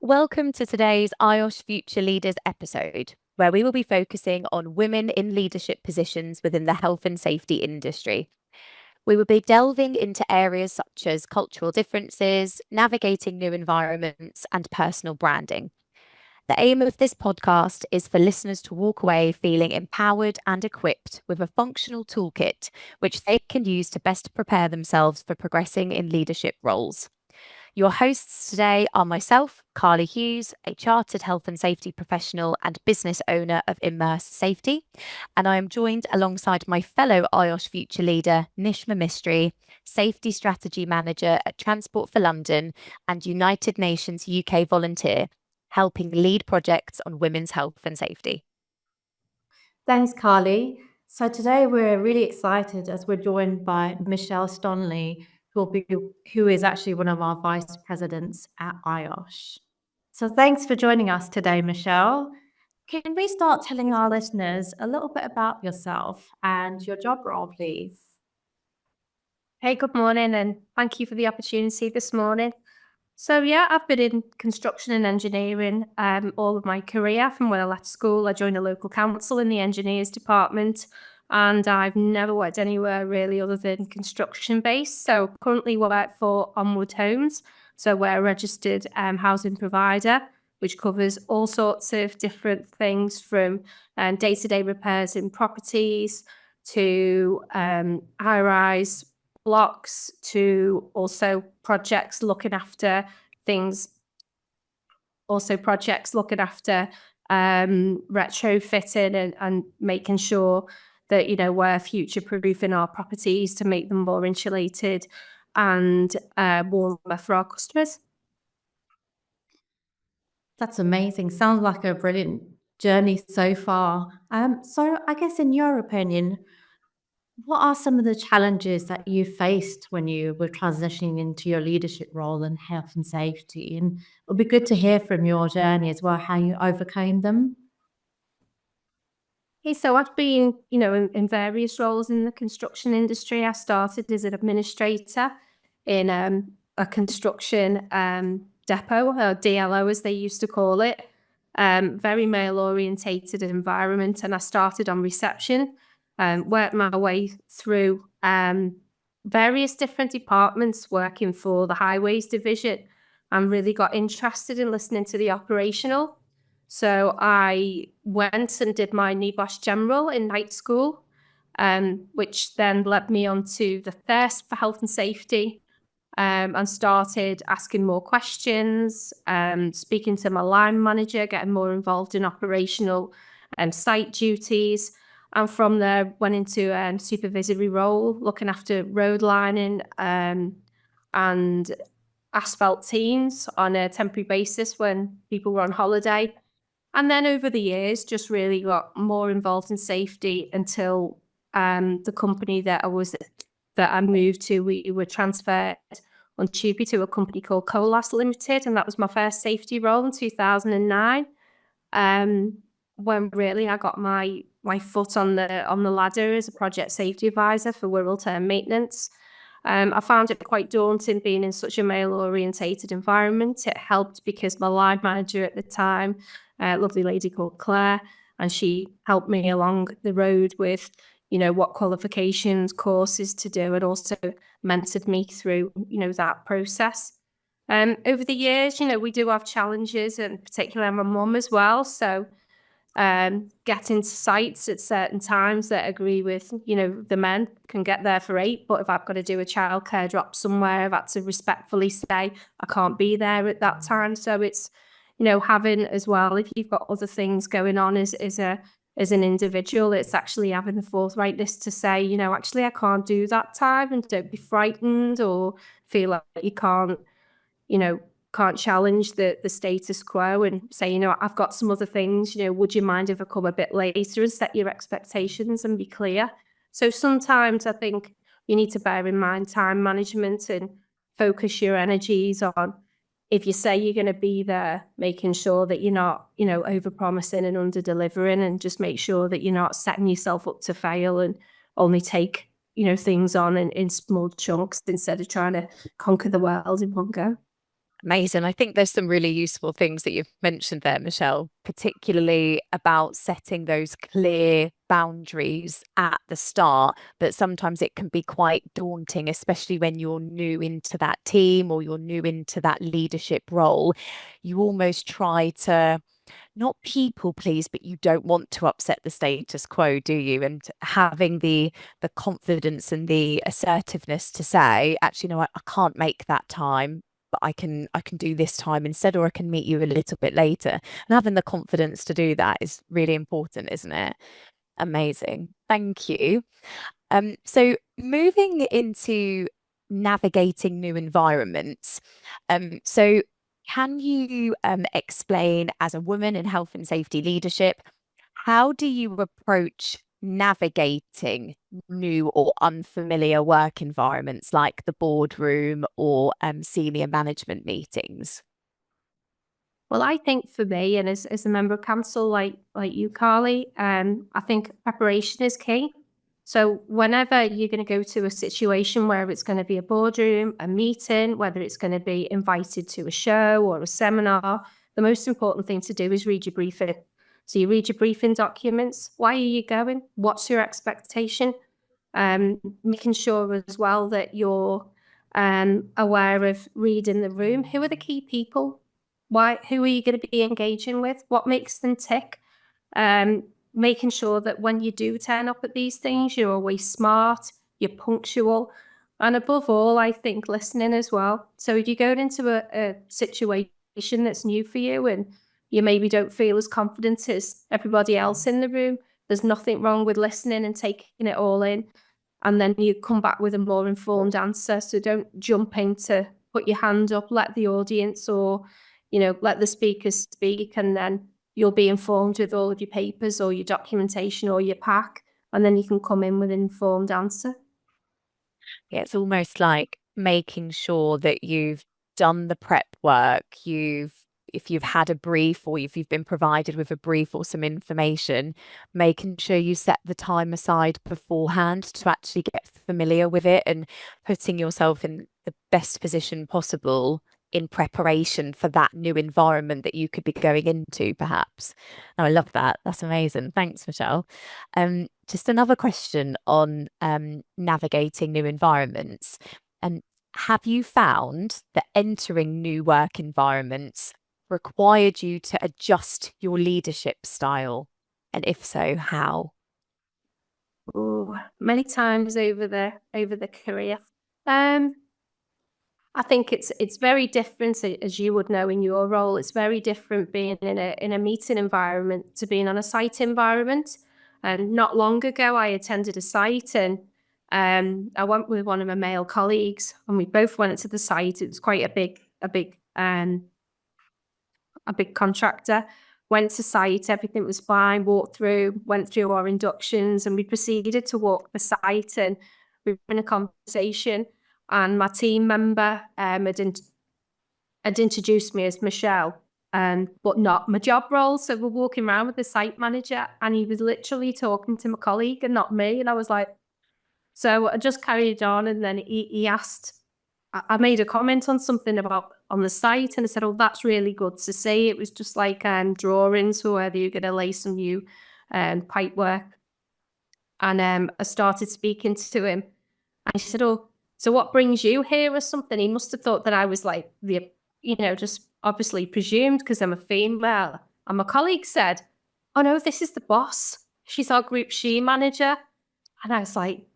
Welcome to today's IOSH Future Leaders episode, where we will be focusing on women in leadership positions within the health and safety industry. We will be delving into areas such as cultural differences, navigating new environments, and personal branding. The aim of this podcast is for listeners to walk away feeling empowered and equipped with a functional toolkit which they can use to best prepare themselves for progressing in leadership roles. Your hosts today are myself, Carly Hughes, a chartered health and safety professional and business owner of Immerse Safety, and I am joined alongside my fellow IOSH Future Leader, Nishma Mistry, Safety Strategy Manager at Transport for London and United Nations UK volunteer, helping lead projects on women's health and safety. Thanks, Carly. So today we're really excited as we're joined by Michelle Stonley, who is actually one of our vice presidents at IOSH. So thanks for joining us today, Michelle. Can we start telling our listeners a little bit about yourself and your job role, please? Hey, good morning, and thank you for the opportunity this morning. So yeah, I've been in construction and engineering all of my career. From when I left school, I joined a local council in the engineers department, and I've never worked anywhere really other than construction based. So currently work for Onward Homes. So we're a registered housing provider, which covers all sorts of different things from day-to-day repairs in properties to high-rise blocks to also projects looking after things, retrofitting and making sure that, we're future-proofing our properties to make them more insulated and warmer for our customers. That's amazing. Sounds like a brilliant journey so far. So I guess in your opinion, what are some of the challenges that you faced when you were transitioning into your leadership role in health and safety? And it'll be good to hear from your journey as well, how you overcame them. Okay, so I've been, in various roles in the construction industry. I started as an administrator in a construction depot, or DLO as they used to call it, very male orientated environment. And I started on reception, worked my way through various different departments, working for the highways division, and really got interested in listening to the operational. So I went and did my NEBOSH General in night school, which then led me on to the thirst for health and safety, and started asking more questions, speaking to my line manager, getting more involved in operational and site duties. And from there, went into a supervisory role, looking after road lining and asphalt teams on a temporary basis when people were on holiday. And then over the years, just really got more involved in safety until the company that I moved to, we were transferred on Tupi to a company called Colas Limited, and that was my first safety role in 2009. When really I got my foot on the ladder as a project safety advisor for Wirral Term Maintenance. I found it quite daunting being in such a male-orientated environment. It helped because my line manager at the time, a lovely lady called Claire, and she helped me along the road with, what qualifications, courses to do, and also mentored me through, that process. Over the years, we do have challenges, and particularly my mum as well. So getting to sites at certain times that agree with, the men can get there for 8, but if I've got to do a childcare drop somewhere, I've had to respectfully say I can't be there at that time. So it's, having as well, if you've got other things going on as an individual, it's actually having the forthrightness to say, actually I can't do that time, and don't be frightened or feel like you can't challenge the status quo and say, I've got some other things, would you mind if I come a bit later, and set your expectations and be clear. So sometimes I think you need to bear in mind time management and focus your energies on, if you say you're going to be there, making sure that you're not, over-promising and under-delivering, and just make sure that you're not setting yourself up to fail and only take, things on in small chunks instead of trying to conquer the world in one go. Amazing. I think there's some really useful things that you've mentioned there, Michelle, particularly about setting those clear boundaries at the start. But sometimes it can be quite daunting, especially when you're new into that team or you're new into that leadership role. You almost try to not people please, but you don't want to upset the status quo, do you? And having the confidence and the assertiveness to say, actually, no, I can't make that time, but I can do this time instead, or I can meet you a little bit later. And having the confidence to do that is really important, isn't it? Amazing. Thank you. So moving into navigating new environments. So can you explain, as a woman in health and safety leadership, how do you approach navigating new or unfamiliar work environments like the boardroom or senior management meetings? Well, I think for me, and as a member of council like you, Carly, I think preparation is key. So whenever you're going to go to a situation where it's going to be a boardroom, a meeting, whether it's going to be invited to a show or a seminar, the most important thing to do is read your briefing. So you read your briefing documents. Why are you going? What's your expectation? Making sure as well that you're aware of reading the room. Who are the key people? Who are you going to be engaging with? What makes them tick? Making sure that when you do turn up at these things, you're always smart, you're punctual, and above all, I think listening as well. So if you're going into a situation that's new for you and you maybe don't feel as confident as everybody else in the room, there's nothing wrong with listening and taking it all in. And then you come back with a more informed answer. So don't jump in to put your hand up, let the audience or, let the speakers speak, and then you'll be informed with all of your papers or your documentation or your pack, and then you can come in with an informed answer. Yeah, it's almost like making sure that you've done the prep work, if you've had a brief or if you've been provided with a brief or some information, making sure you set the time aside beforehand to actually get familiar with it and putting yourself in the best position possible in preparation for that new environment that you could be going into, perhaps. Oh, I love that. That's amazing. Thanks, Michelle. Just another question on navigating new environments. And have you found that entering new work environments required you to adjust your leadership style? And if so, how? Ooh, many times over the career. I think it's very different, as you would know in your role. It's very different being in a meeting environment to being on a site environment. And not long ago, I attended a site, and I went with one of my male colleagues, and we both went to the site. It was quite a big contractor. Went to site, everything was fine. Went through our inductions, and we proceeded to walk the site, and we were in a conversation. And my team member had introduced me as Michelle, but not my job role. So we're walking around with the site manager, and he was literally talking to my colleague and not me. And I was like, so I just carried on. And then he asked, I made a comment on something about on the site, and I said, oh, that's really good to see. It was just like drawings for whether you're going to lay some new pipe work. And I started speaking to him, and he said, oh, so what brings you here or something? He must have thought that I was like, just obviously presumed because I'm a female. And my colleague said, oh no, this is the boss. She's our group she manager. And I was like,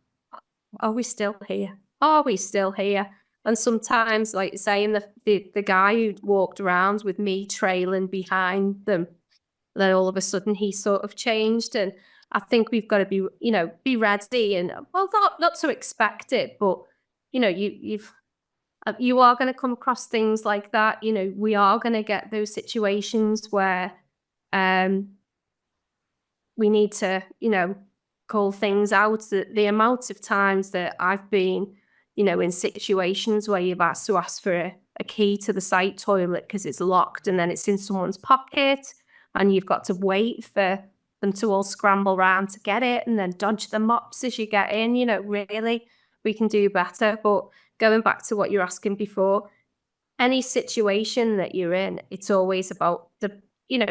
are we still here? Are we still here? And sometimes, like saying the guy who walked around with me trailing behind them, then all of a sudden he sort of changed. And I think we've got to be ready and, well, not to expect it, but you are going to come across things like that. We are going to get those situations where we need to, call things out. The amount of times that I've been, in situations where you've asked to ask for a key to the site toilet because it's locked and then it's in someone's pocket and you've got to wait for them to all scramble around to get it and then dodge the mops as you get in. Really, we can do better. But going back to what you're asking before, any situation that you're in, it's always about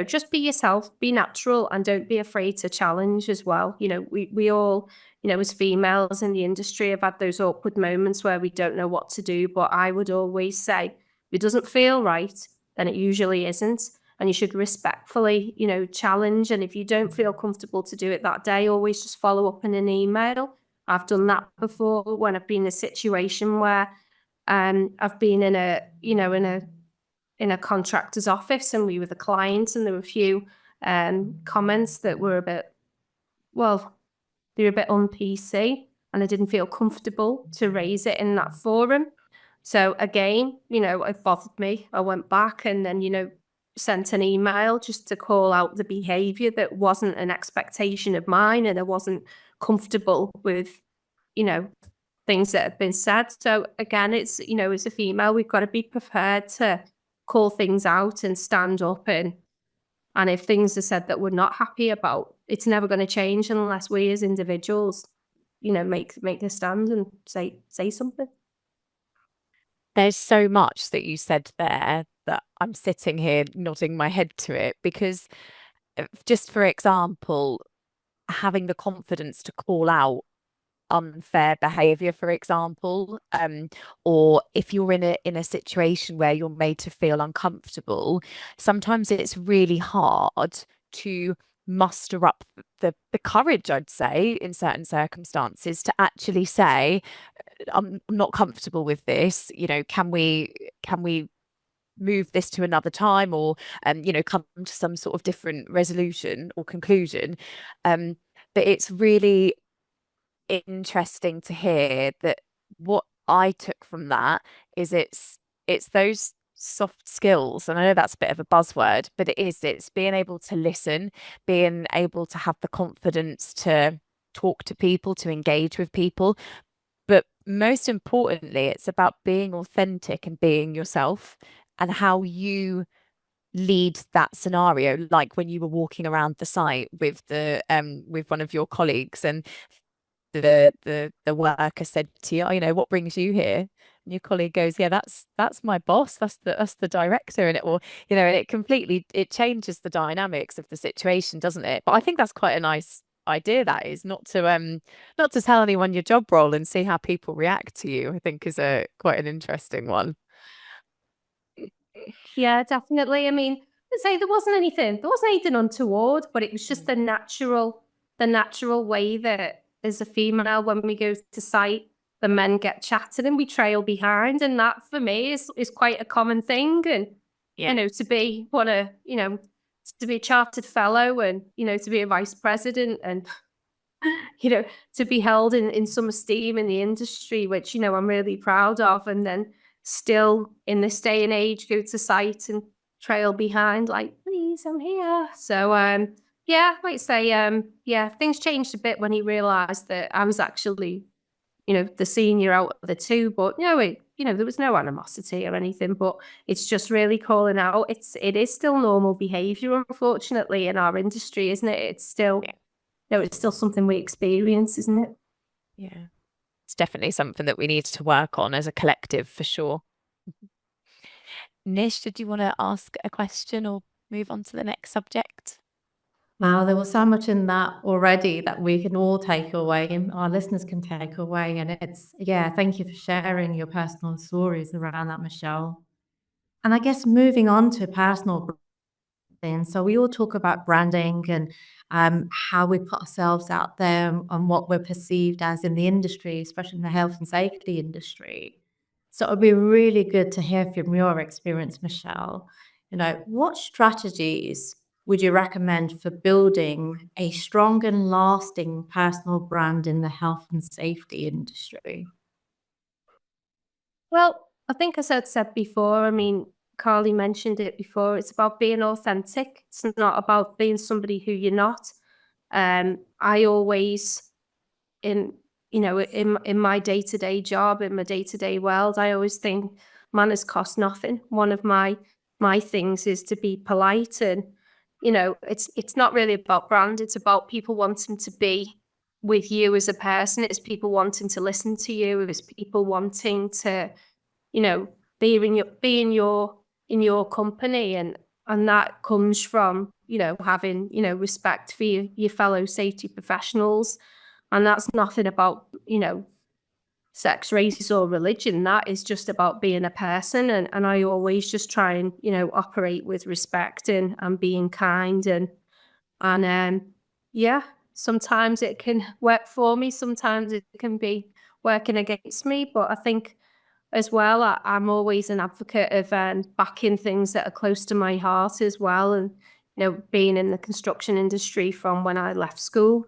just be yourself, be natural, and don't be afraid to challenge as well. We all, as females in the industry, have had those awkward moments where we don't know what to do. But I would always say, if it doesn't feel right, then it usually isn't. And you should respectfully, challenge. And if you don't feel comfortable to do it that day, always just follow up in an email. I've done that before when I've been in a situation where I've been in a contractor's office and we were the clients, and there were a few comments that were they were a bit un-PC, and I didn't feel comfortable to raise it in that forum. So again, it bothered me. I went back and then, sent an email just to call out the behavior that wasn't an expectation of mine, and I wasn't comfortable with, things that have been said. So again, it's, as a female, we've got to be prepared to call things out and stand up. And if things are said that we're not happy about, it's never going to change unless we as individuals, make a stand and say something. There's so much that you said there that I'm sitting here nodding my head to it, because just for example, having the confidence to call out unfair behavior, for example, or if you're in a situation where you're made to feel uncomfortable, sometimes it's really hard to muster up the courage, I'd say, in certain circumstances, to actually say, I'm not comfortable with this, can we move this to another time, or come to some sort of different resolution or conclusion. But it's really interesting to hear that what I took from that is it's those soft skills, and I know that's a bit of a buzzword, but it's being able to listen, being able to have the confidence to talk to people, to engage with people. But most importantly, it's about being authentic and being yourself, and how you lead that scenario, like when you were walking around the site with with one of your colleagues, and the worker said to you, what brings you here? And your colleague goes, yeah, that's my boss, that's the director. And it will, and it completely, it changes the dynamics of the situation, doesn't it? But I think that's quite a nice idea, that is, not to tell anyone your job role and see how people react to you. I think is quite an interesting one. Yeah, definitely. I mean, I'd say there wasn't anything untoward, but it was just the natural way that as a female, when we go to site, the men get chatted and we trail behind. And that for me is quite a common thing. And, to be to be a chartered fellow, and, to be a vice president, and, to be held in some esteem in the industry, which, I'm really proud of. And then still in this day and age, go to site and trail behind, like, please, I'm here. So, like say, things changed a bit when he realized that I was actually, the senior out of the two. But there was no animosity or anything, but it's just really calling out. It is still normal behavior, unfortunately, in our industry, isn't it? It's still, it's still something we experience, isn't it? Yeah. It's definitely something that we need to work on as a collective, for sure. Nish, did you want to ask a question or move on to the next subject? Wow, there was so much in that already that we can all take away, and our listeners can take away. And thank you for sharing your personal stories around that, Michelle. And I guess moving on to personal branding. So we all talk about branding and how we put ourselves out there and what we're perceived as in the industry, especially in the health and safety industry. So it would be really good to hear from your experience, Michelle. What strategies would you recommend for building a strong and lasting personal brand in the health and safety industry? Well, I think as I'd said before, I mean, Carly mentioned it before, it's about being authentic. It's not about being somebody who you're not. I always, in my day-to-day job, in my day-to-day world, I always think manners cost nothing. One of my things is to be polite, and it's not really about brand. It's about people wanting to be with you as a person. It's people wanting to listen to you. It's people wanting to be in your company, and that comes from, you know, having, you know, respect for your fellow safety professionals. And that's nothing about, you know, sex, race, or religion. That is just about being a person. And I always just try and, you know, operate with respect and being kind. And yeah, sometimes it can work for me, sometimes it can be working against me. But I think as well, I'm always an advocate of backing things that are close to my heart as well. And, you know, being in the construction industry from when I left school,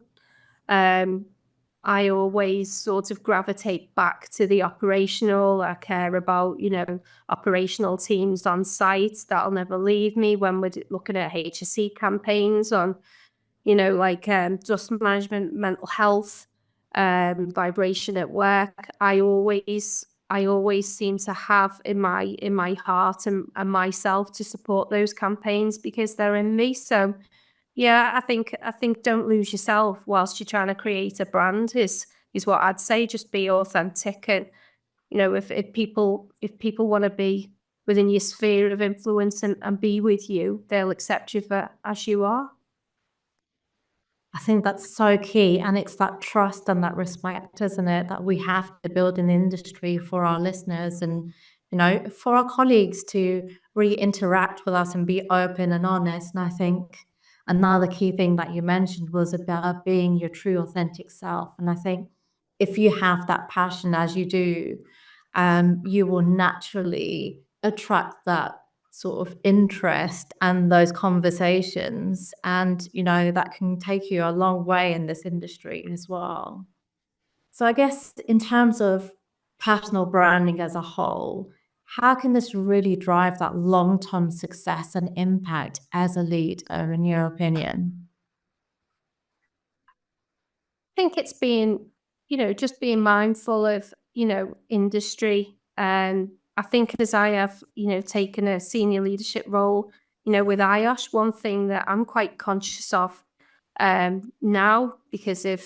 I always sort of gravitate back to the operational. I care about, you know, operational teams on site. That'll never leave me when we're looking at HSE campaigns on, you know, like dust management, mental health, vibration at work. I always seem to have in my heart and myself to support those campaigns because they're in me. So yeah, I think don't lose yourself whilst you're trying to create a brand is what I'd say. Just be authentic, and, you know, if people want to be within your sphere of influence and be with you, they'll accept you for as you are. I think that's so key. And it's that trust and that respect, isn't it, that we have to build in the industry for our listeners and, you know, for our colleagues to really interact with us and be open and honest. And I think another key thing that you mentioned was about being your true, authentic self. And I think if you have that passion as you do, you will naturally attract that sort of interest and those conversations. And, you know, that can take you a long way in this industry as well. So I guess in terms of personal branding as a whole, how can this really drive that long-term success and impact as a leader, in your opinion? I think it's being, you know, just being mindful of, you know, industry. And I think as I have, you know, taken a senior leadership role, you know, with IOSH, one thing that I'm quite conscious of now, because of,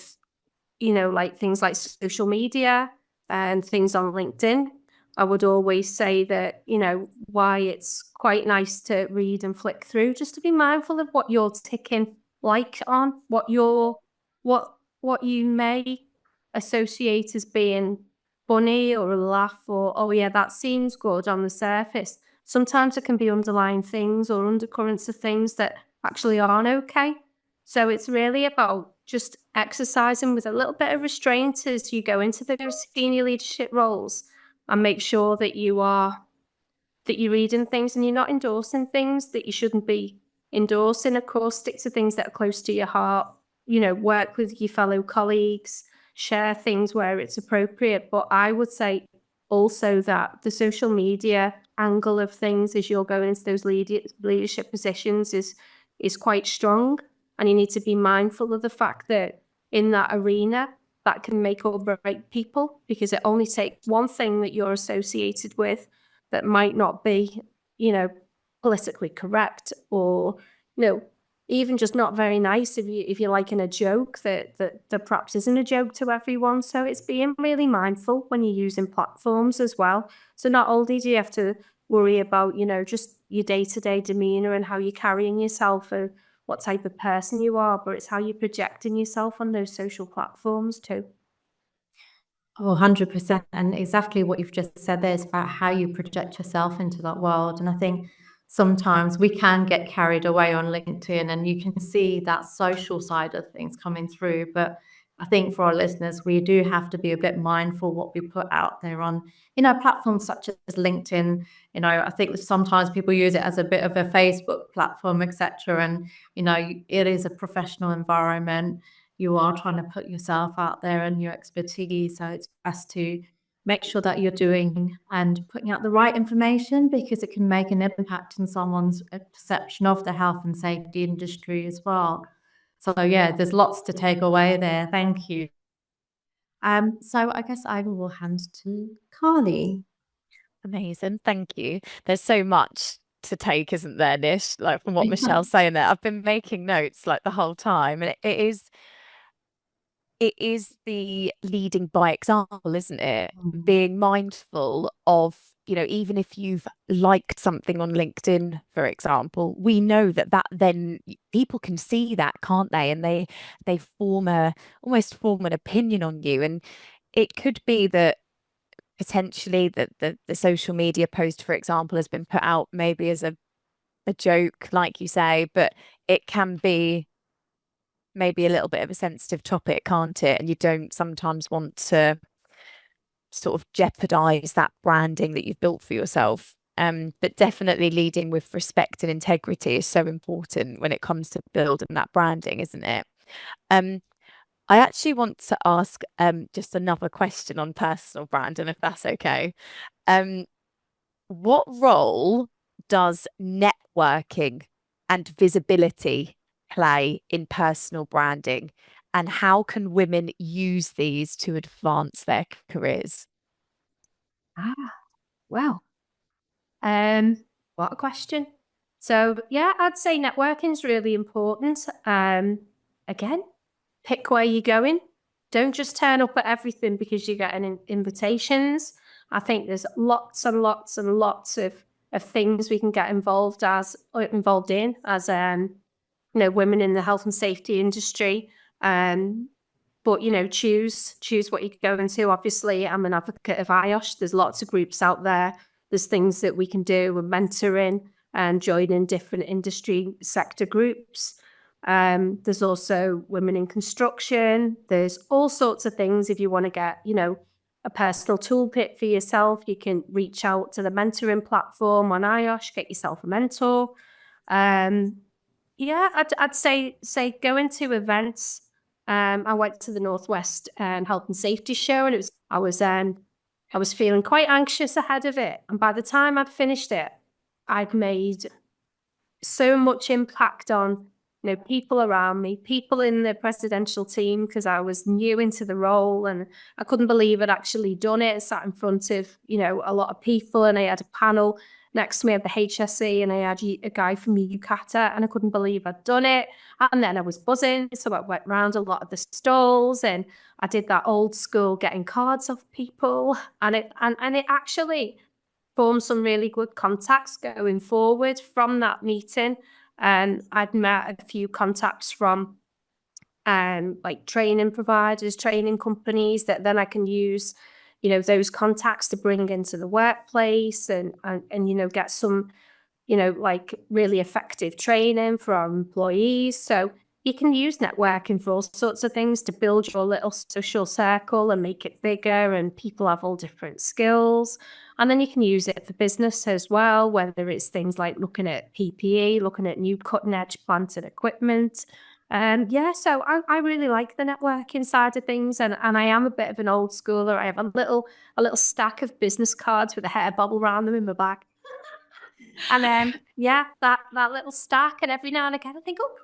you know, like things like social media and things on LinkedIn, I would always say that, you know, why it's quite nice to read and flick through, just to be mindful of what you're ticking like on, what you may associate as being funny or a laugh or, oh yeah, that seems good on the surface. Sometimes it can be underlying things or undercurrents of things that actually aren't okay. So it's really about just exercising with a little bit of restraint as you go into those senior leadership roles, and make sure that you're reading things and you're not endorsing things that you shouldn't be endorsing. Of course, stick to things that are close to your heart, you know, work with your fellow colleagues, share things where it's appropriate. But I would say also that the social media angle of things as you're going into those leadership positions is quite strong. And you need to be mindful of the fact that in that arena, that can make or break people, because it only takes one thing that you're associated with that might not be, you know, politically correct, or, you know, even just not very nice if you're liking a joke that perhaps isn't a joke to everyone. So it's being really mindful when you're using platforms as well. So not only do you have to worry about, you know, just your day-to-day demeanor and how you're carrying yourself or what type of person you are, but it's how you're projecting yourself on those social platforms too. Oh, 100%. And exactly what you've just said there is about how you project yourself into that world. And I think sometimes we can get carried away on LinkedIn and you can see that social side of things coming through. But I think for our listeners, we do have to be a bit mindful what we put out there on, you know, platforms such as LinkedIn. You know, I think sometimes people use it as a bit of a Facebook platform, etc. And, you know, it is a professional environment. You are trying to put yourself out there and your expertise. So it's best to make sure that you're doing and putting out the right information, because it can make an impact in someone's perception of the health and safety industry as well. So yeah, there's lots to take away there. Thank you. So I guess I will hand to Carly. Amazing. Thank you. There's so much to take, isn't there, Nish? Like from what Michelle's saying there, I've been making notes like the whole time, and it is it is the leading by example, isn't it? Mm. Being mindful of, even if you've liked something on LinkedIn, for example, we know that then people can see that, can't they? And they almost form an opinion on you. And it could be that potentially that the social media post, for example, has been put out maybe as a joke, like you say, but it can be maybe a little bit of a sensitive topic, can't it? And you don't sometimes want to sort of jeopardize that branding that you've built for yourself. But definitely leading with respect and integrity is so important when it comes to building that branding, isn't it? I actually want to ask just another question on personal branding, if that's okay. What role does networking and visibility play in personal branding, and how can women use these to advance their careers? Well, what a question. So yeah, I'd say networking is really important. Again, pick where you're going. Don't just turn up at everything because you're getting invitations. I think there's lots and lots and lots of things we can get involved in as women in the health and safety industry. But choose what you go into. Obviously, I'm an advocate of IOSH. There's lots of groups out there. There's things that we can do with mentoring and joining different industry sector groups. There's also women in construction. There's all sorts of things. If you want to get, a personal toolkit for yourself, you can reach out to the mentoring platform on IOSH, get yourself a mentor. Yeah, I'd say go into events. I went to the Northwest Health and Safety Show, and I was feeling quite anxious ahead of it. And by the time I'd finished it, I'd made so much impact on people around me, people in the presidential team, because I was new into the role and I couldn't believe I'd actually done it. I sat in front of a lot of people, and I had a panel next to me at the HSE, and I had a guy from UCATA, and I couldn't believe I'd done it. And then I was buzzing, so I went around a lot of the stalls, and I did that old school getting cards off people, and it actually formed some really good contacts going forward from that meeting. And I'd met a few contacts from like training providers, training companies, that then I can use, those contacts to bring into the workplace and get some, like really effective training for our employees. So you can use networking for all sorts of things to build your little social circle and make it bigger, and people have all different skills. And then you can use it for business as well, whether it's things like looking at PPE, looking at new cutting edge planted equipment. So I really like the networking side of things, and I am a bit of an old schooler. I have a little stack of business cards with a hair bobble around them in my bag. And that little stack, and every now and again I think, oh,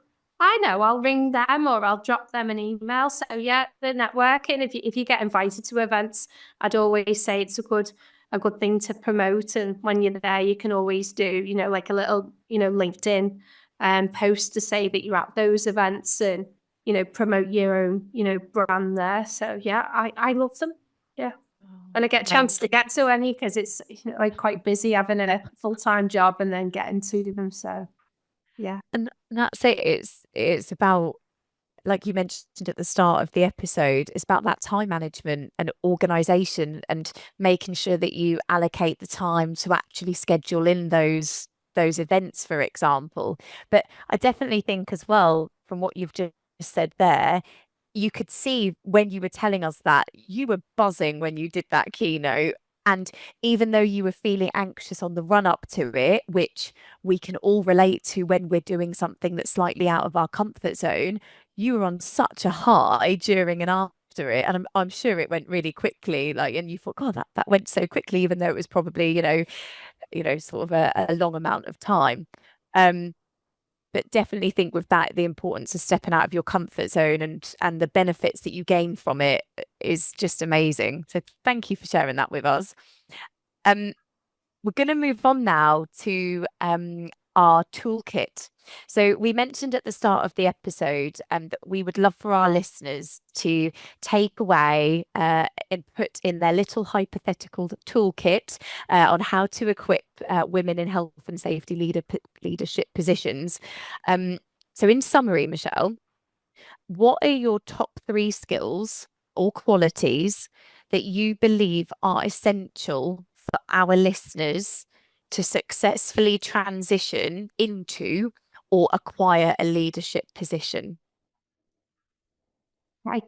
I know, I'll ring them or I'll drop them an email. So yeah, the networking, if you get invited to events, I'd always say it's a good thing to promote. And when you're there, you can always do, like a little, LinkedIn post to say that you're at those events and, promote your own, brand there. So yeah, I love them. Yeah. And I get a chance to get to any, because it's like quite busy having a full-time job and then getting to them. So yeah. And that's it. It's about, like you mentioned at the start of the episode, it's about that time management and organization, and making sure that you allocate the time to actually schedule in those events, for example. But I definitely think as well, from what you've just said there, you could see when you were telling us that you were buzzing when you did that keynote. And even though you were feeling anxious on the run up to it, which we can all relate to when we're doing something that's slightly out of our comfort zone, you were on such a high during and after it. And I'm sure it went really quickly. And you thought, God, that went so quickly, even though it was probably, sort of a long amount of time. But definitely think with that, the importance of stepping out of your comfort zone and the benefits that you gain from it is just amazing. So thank you for sharing that with us. We're going to move on now to our toolkit. So we mentioned at the start of the episode that we would love for our listeners to take away and put in their little hypothetical toolkit on how to equip women in health and safety leadership positions. So in summary, Michelle, what are your top 3 skills or qualities that you believe are essential for our listeners to successfully transition into or acquire a leadership position? Right.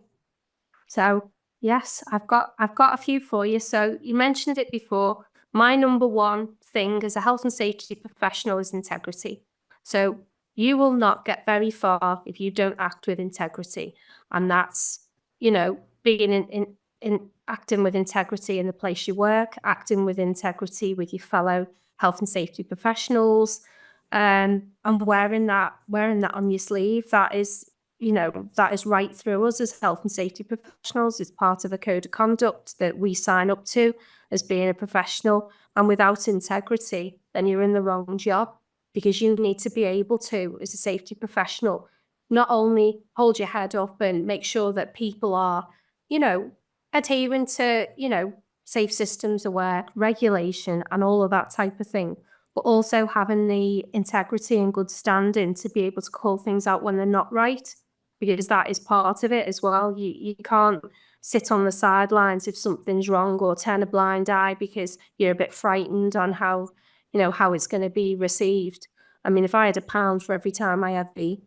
So yes, I've got a few for you. So you mentioned it before. My number one thing as a health and safety professional is integrity. So you will not get very far if you don't act with integrity. And that's, being in acting with integrity in the place you work, acting with integrity with your fellow health and safety professionals, and wearing that on your sleeve. That is, that is right through us as health and safety professionals. It's part of a code of conduct that we sign up to as being a professional. And without integrity, then you're in the wrong job, because you need to be able to, as a safety professional, not only hold your head up and make sure that people are, adhering to, safe systems aware, regulation, and all of that type of thing, but also having the integrity and good standing to be able to call things out when they're not right, because that is part of it as well. You can't sit on the sidelines if something's wrong, or turn a blind eye because you're a bit frightened on how it's going to be received. I mean, if I had £1 for every time I had the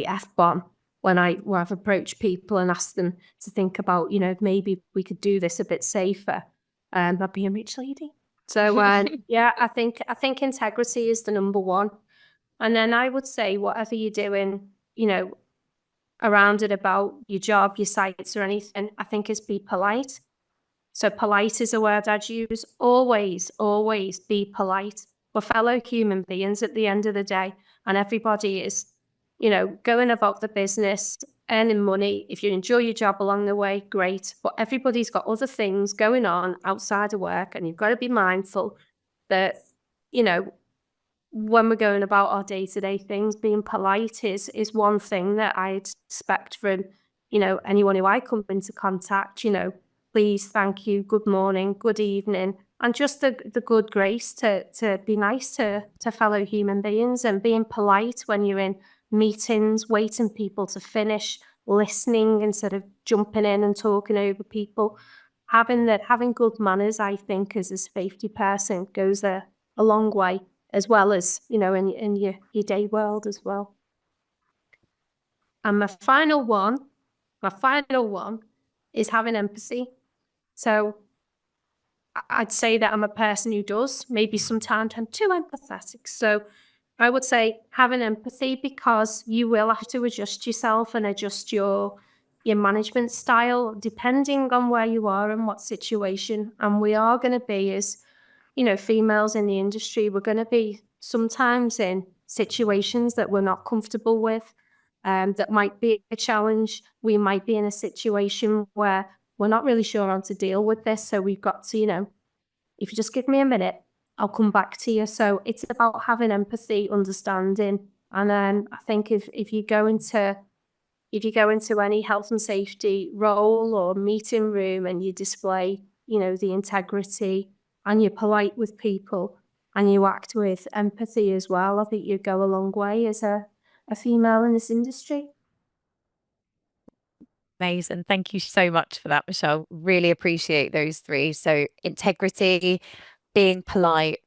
F-bomb when I've approached people and asked them to think about, maybe we could do this a bit safer, I'd be a rich lady. So yeah, I think integrity is the number one. And then I would say, whatever you're doing, around and about your job, your sites, or anything, I think is be polite. So polite is a word I'd use. Always, always be polite. We're fellow human beings at the end of the day, and everybody is, going about the business, earning money. If you enjoy your job along the way, great. But everybody's got other things going on outside of work, and you've got to be mindful that, when we're going about our day-to-day things, being polite is one thing that I'd expect from, anyone who I come into contact, please, thank you, good morning, good evening, and just the good grace to be nice to fellow human beings, and being polite when you're in meetings, waiting people to finish, listening instead of jumping in and talking over people. Having good manners, I think, as a safety person goes a long way, as well as, in your day world as well. And my final one is having empathy. So I'd say that I'm a person who does. Maybe sometimes I'm too empathetic. So I would say having empathy, because you will have to adjust yourself and adjust your management style depending on where you are and what situation. And we are going to be, as females in the industry, we're going to be sometimes in situations that we're not comfortable with, that might be a challenge. We might be in a situation where we're not really sure how to deal with this. So we've got to, if you just give me a minute, I'll come back to you. So it's about having empathy, understanding. And then I think if you go into any health and safety role or meeting room, and you display, the integrity, and you're polite with people, and you act with empathy as well, I think you go a long way as a female in this industry. Amazing. Thank you so much for that, Michelle. Really appreciate those 3. So integrity, being polite,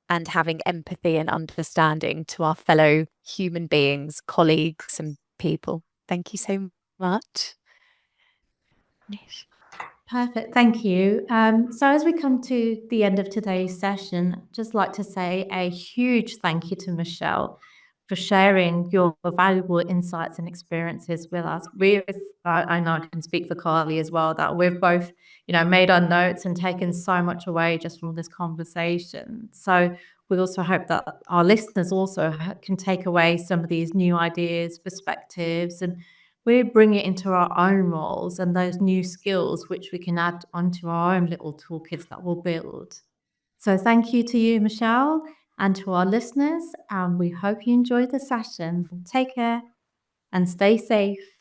and having empathy and understanding to our fellow human beings, colleagues, and people. Thank you so much. Perfect, thank you. So as we come to the end of today's session, I'd just like to say a huge thank you to Michelle for sharing your valuable insights and experiences with us. I know I can speak for Carly as well, that we've both, made our notes and taken so much away just from this conversation. So we also hope that our listeners also can take away some of these new ideas, perspectives, and we bring it into our own roles and those new skills which we can add onto our own little toolkits that we'll build. So thank you to you, Michelle. And to our listeners, we hope you enjoyed the session. Take care and stay safe.